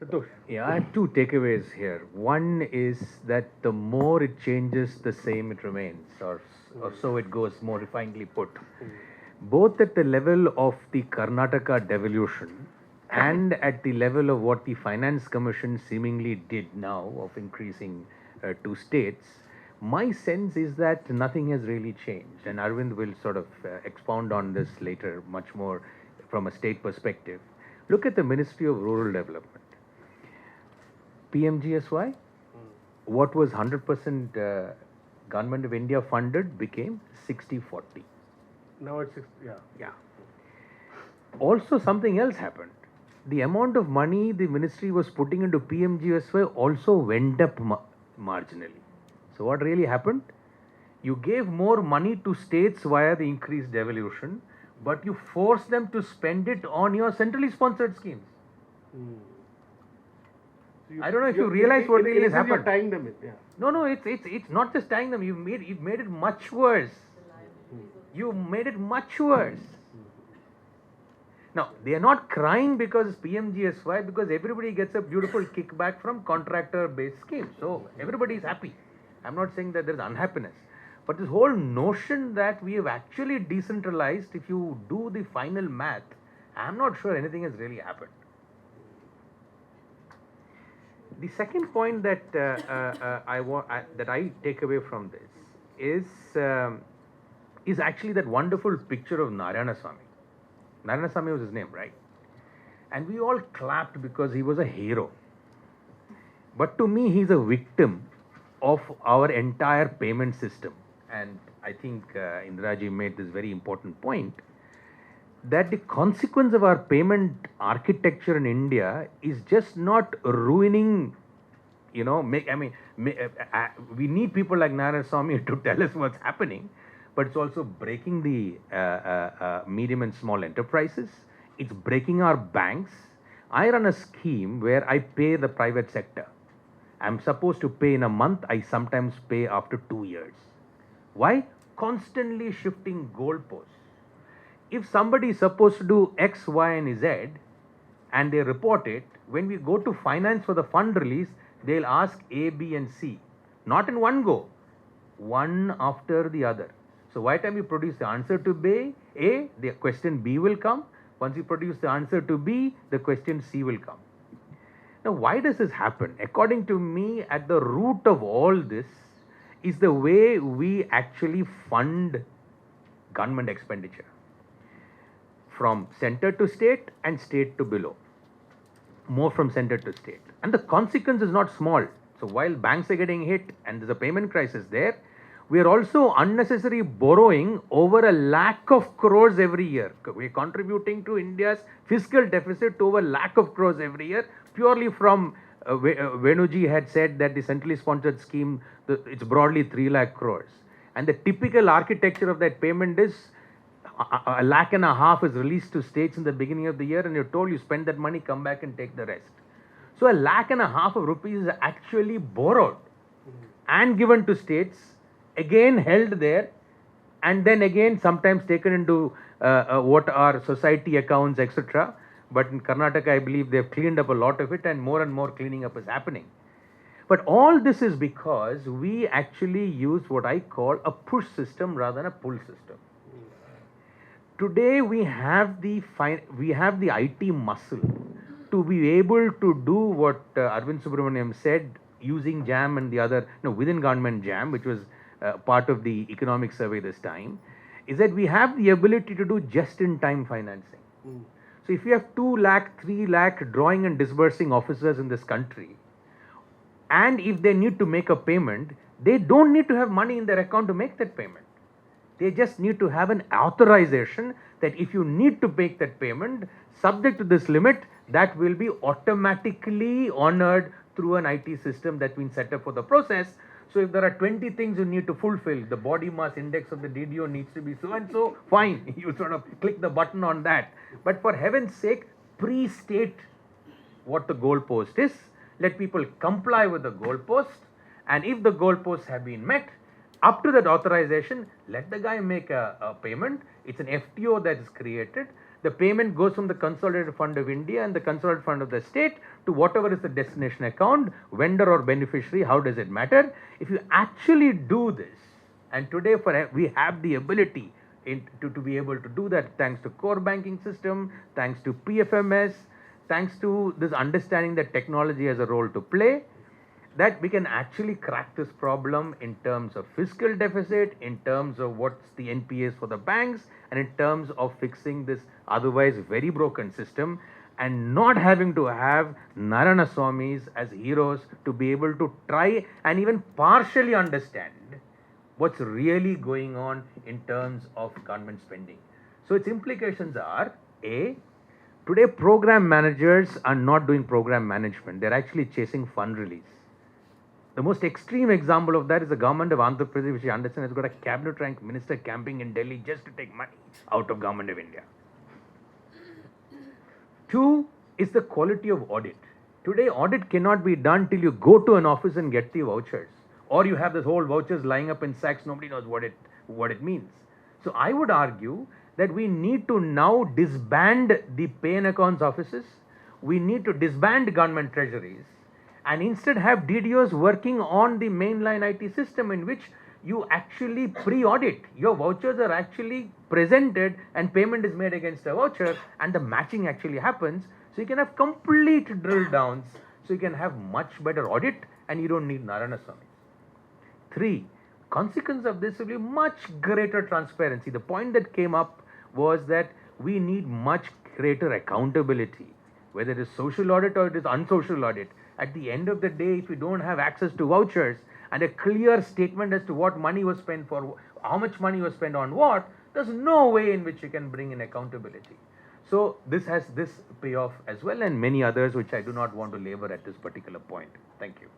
Santosh. Yeah, I have two takeaways here. One is that the more it changes, the same it remains, or so it goes, more refinedly put. Both at the level of the Karnataka devolution and at the level of what the Finance Commission seemingly did now of increasing two states, my sense is that nothing has really changed. And Arvind will sort of expound on this later, much more from a state perspective. Look at the Ministry of Rural Development. PMGSY, what was 100% Government of India funded became 60-40. Now it's six. Yeah. Yeah. Also, something else happened. The amount of money the ministry was putting into PMGSY also went up marginally. So, what really happened? You gave more money to states via the increased devolution, but you forced them to spend it on your centrally sponsored schemes. Mm. I don't know if you realize what really has You're happened. tying them in. Yeah. No, no, it's not just tying them. You've made it much worse. You made it much worse. Now they are not crying because PMGSY, because everybody gets a beautiful kickback from contractor-based schemes. So everybody is happy. I'm not saying that there's unhappiness, but this whole notion that we have actually decentralized, if you do the final math, I'm not sure anything has really happened. The second point that that I take away from this is actually that wonderful picture of Narayana Swami. Narayana Swami was his name, right? And we all clapped because he was a hero. But to me, he's a victim of our entire payment system. And I think Indiraji made this very important point that the consequence of our payment architecture in India is just not ruining, we need people like Narayana Swami to tell us what's happening, but it's also breaking the medium and small enterprises. It's breaking our banks. I run a scheme where I pay the private sector. I'm supposed to pay in a month. I sometimes pay after 2 years. Why? Constantly shifting goalposts. If somebody is supposed to do X, Y, and Z, and they report it, when we go to finance for the fund release, they'll ask A, B, and C. Not in one go, one after the other. So, by the time you produce the answer to B, A, the question B will come. Once you produce the answer to B, the question C will come. Now, why does this happen? According to me, at the root of all this is the way we actually fund government expenditure from center to state and state to below. More from center to state. And the consequence is not small. So while banks are getting hit and there's a payment crisis there, we are also unnecessarily borrowing over 1 lakh of crores every year. We're contributing to India's fiscal deficit to over 1 lakh of crores every year, purely from Venuji had said that the centrally sponsored scheme, it's broadly 3 lakh crores. And the typical architecture of that payment is 1.5 lakh is released to states in the beginning of the year, and you're told you spend that money, come back and take the rest. So 1.5 lakh of rupees is actually borrowed and given to states, again held there, and then again sometimes taken into what are society accounts, etc. But in Karnataka, I believe they've cleaned up a lot of it, and more cleaning up is happening. But all this is because we actually use what I call a push system rather than a pull system. Today we have the IT muscle to be able to do what Arvind Subramaniam said using JAM and the other, within government JAM, which was part of the economic survey this time, is that we have the ability to do just-in-time financing. So if you have 2 lakh, 3 lakh drawing and disbursing officers in this country, and if they need to make a payment, they don't need to have money in their account to make that payment. They just need to have an authorization that if you need to make that payment, subject to this limit, that will be automatically honored through an IT system that's been set up for the process. So if there are 20 things you need to fulfill, the body mass index of the DDO needs to be so and so, fine, you sort of click the button on that. But for heaven's sake, pre-state what the goalpost is, let people comply with the goalpost, and if the goalposts have been met, up to that authorization, let the guy make a payment. It's an FTO that is created. The payment goes from the consolidated fund of India and the consolidated fund of the state to whatever is the destination account, vendor or beneficiary, how does it matter? If you actually do this, and today we have the ability to be able to do that thanks to core banking system, thanks to PFMS, thanks to this understanding that technology has a role to play, that we can actually crack this problem in terms of fiscal deficit, in terms of what's the NPAs for the banks, and in terms of fixing this otherwise very broken system, and not having to have Narayana Swamis as heroes to be able to try and even partially understand what's really going on in terms of government spending. So its implications are, A, today program managers are not doing program management, they're actually chasing fund release. The most extreme example of that is the government of Andhra Pradesh, which I understand has got a cabinet rank minister camping in Delhi just to take money out of government of India. Two is the quality of audit. Today, audit cannot be done till you go to an office and get the vouchers, or you have this whole vouchers lying up in sacks. Nobody knows what it means. So I would argue that we need to now disband the pay and accounts offices. We need to disband government treasuries, and instead have DDOs working on the mainline IT system in which you actually pre-audit. Your vouchers are actually presented and payment is made against a voucher and the matching actually happens. So you can have complete drill downs, so you can have much better audit and you don't need Narayana Swami. 3, consequence of this will be much greater transparency. The point that came up was that we need much greater accountability, whether it is social audit or it is unsocial audit. At the end of the day, if you don't have access to vouchers and a clear statement as to what money was spent for, how much money was spent on what, there's no way in which you can bring in accountability. So this has this payoff as well, and many others which I do not want to labor at this particular point. Thank you.